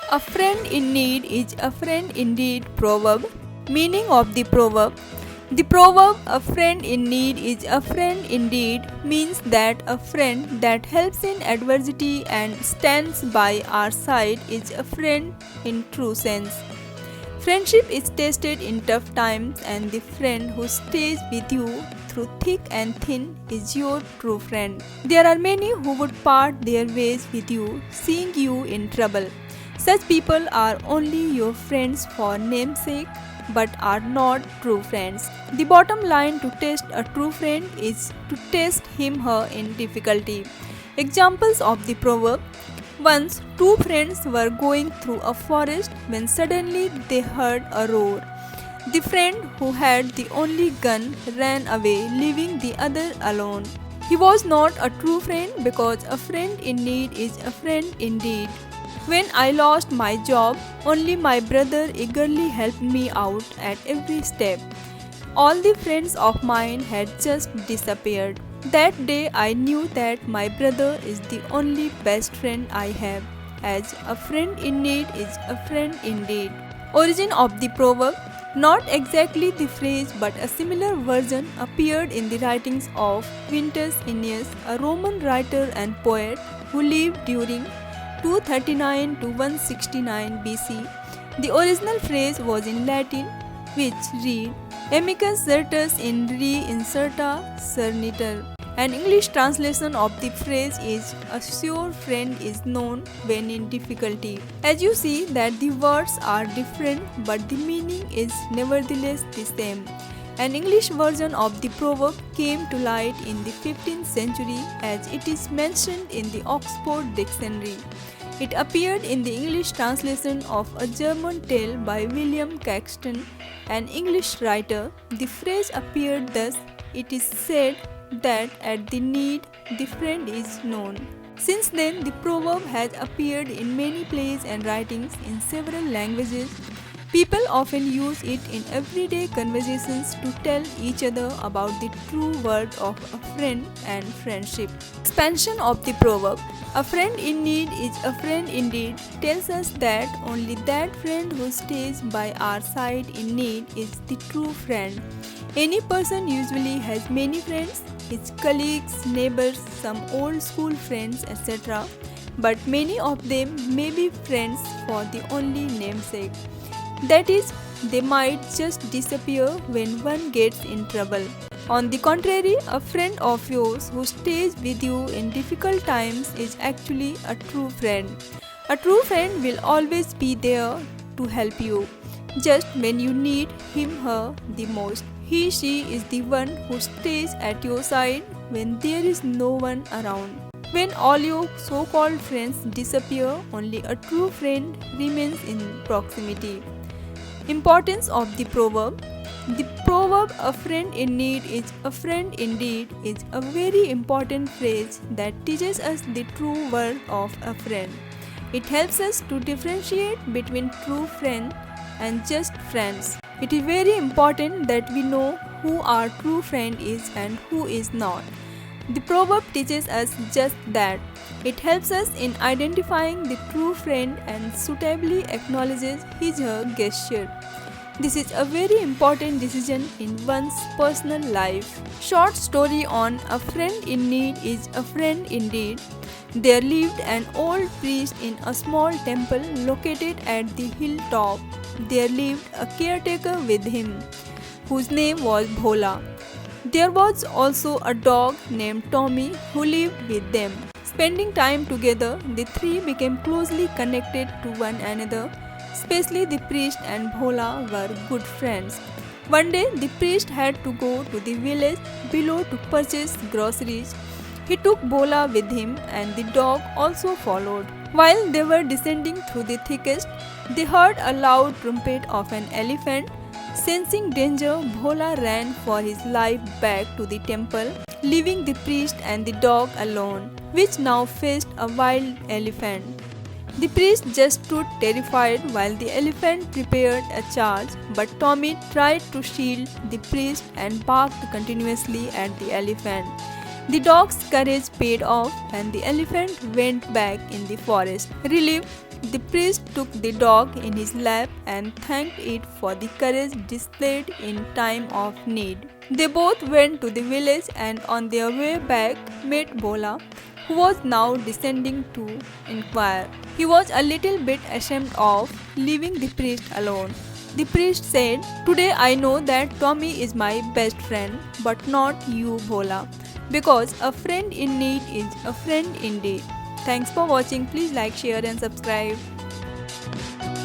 A friend in need is a friend indeed. Proverb. Meaning of the proverb. The proverb, a friend in need is a friend indeed, means that a friend that helps in adversity and stands by our side is a friend in true sense. Friendship is tested in tough times, and the friend who stays with you through thick and thin is your true friend. There are many who would part their ways with you, seeing you in trouble. Such people are only your friends for namesake but are not true friends. The bottom line to test a true friend is to test him/her in difficulty. Examples of the proverb. Once two friends were going through a forest when suddenly they heard a roar. The friend who had the only gun ran away, leaving the other alone. He was not a true friend because a friend in need is a friend indeed. When I lost my job, only my brother eagerly helped me out at every step. All the friends of mine had just disappeared. That day I knew that my brother is the only best friend I have, as a friend in need is a friend indeed. Origin of the proverb. Not exactly the phrase but a similar version appeared in the writings of Quintus Ennius, a Roman writer and poet who lived during 239 to 169 BC. The original phrase was in Latin, which read Amicus certus in re incerta cerniter. An English translation of the phrase is a sure friend is known when in difficulty. As you see that the words are different but the meaning is nevertheless the same. An English version of the proverb came to light in the 15th century as it is mentioned in the Oxford Dictionary. It appeared in the English translation of a German tale by William Caxton, an English writer. The phrase appeared thus: it is said that at the need the friend is known. Since then, the proverb has appeared in many plays and writings in several languages. People often use it in everyday conversations to tell each other about the true worth of a friend and friendship. Expansion of the proverb. A friend in need is a friend indeed tells us that only that friend who stays by our side in need is the true friend. Any person usually has many friends, his colleagues, neighbors, some old school friends, etc. But many of them may be friends for the only namesake. That is, they might just disappear when one gets in trouble. On the contrary, a friend of yours who stays with you in difficult times is actually a true friend. A true friend will always be there to help you, just when you need him/her the most. He/she is the one who stays at your side when there is no one around. When all your so-called friends disappear, only a true friend remains in proximity. Importance of the proverb. The proverb, a friend in need is a friend indeed, is a very important phrase that teaches us the true worth of a friend. It helps us to differentiate between true friend and just friends. It is very important that we know who our true friend is and who is not. The proverb teaches us just that. It helps us in identifying the true friend and suitably acknowledges his/her gesture. This is a very important decision in one's personal life. Short story on a friend in need is a friend indeed. There lived an old priest in a small temple located at the hilltop. There lived a caretaker with him, whose name was Bhola. There was also a dog named Tommy who lived with them. Spending time together, the three became closely connected to one another. Especially the priest and Bhola were good friends. One day, the priest had to go to the village below to purchase groceries. He took Bhola with him and the dog also followed. While they were descending through the thickest, they heard a loud trumpet of an elephant. Sensing danger, Bhola ran for his life back to the temple, leaving the priest and the dog alone, which now faced a wild elephant. The priest just stood terrified while the elephant prepared a charge, but Tommy tried to shield the priest and barked continuously at the elephant. The dog's courage paid off and the elephant went back in the forest. Relieved, the priest took the dog in his lap and thanked it for the courage displayed in time of need. They both went to the village and on their way back met Bola, who was now descending to inquire. He was a little bit ashamed of leaving the priest alone. The priest said, "Today I know that Tommy is my best friend, but not you, Bhola, because a friend in need is a friend indeed." Thanks for watching. Please like, share and subscribe.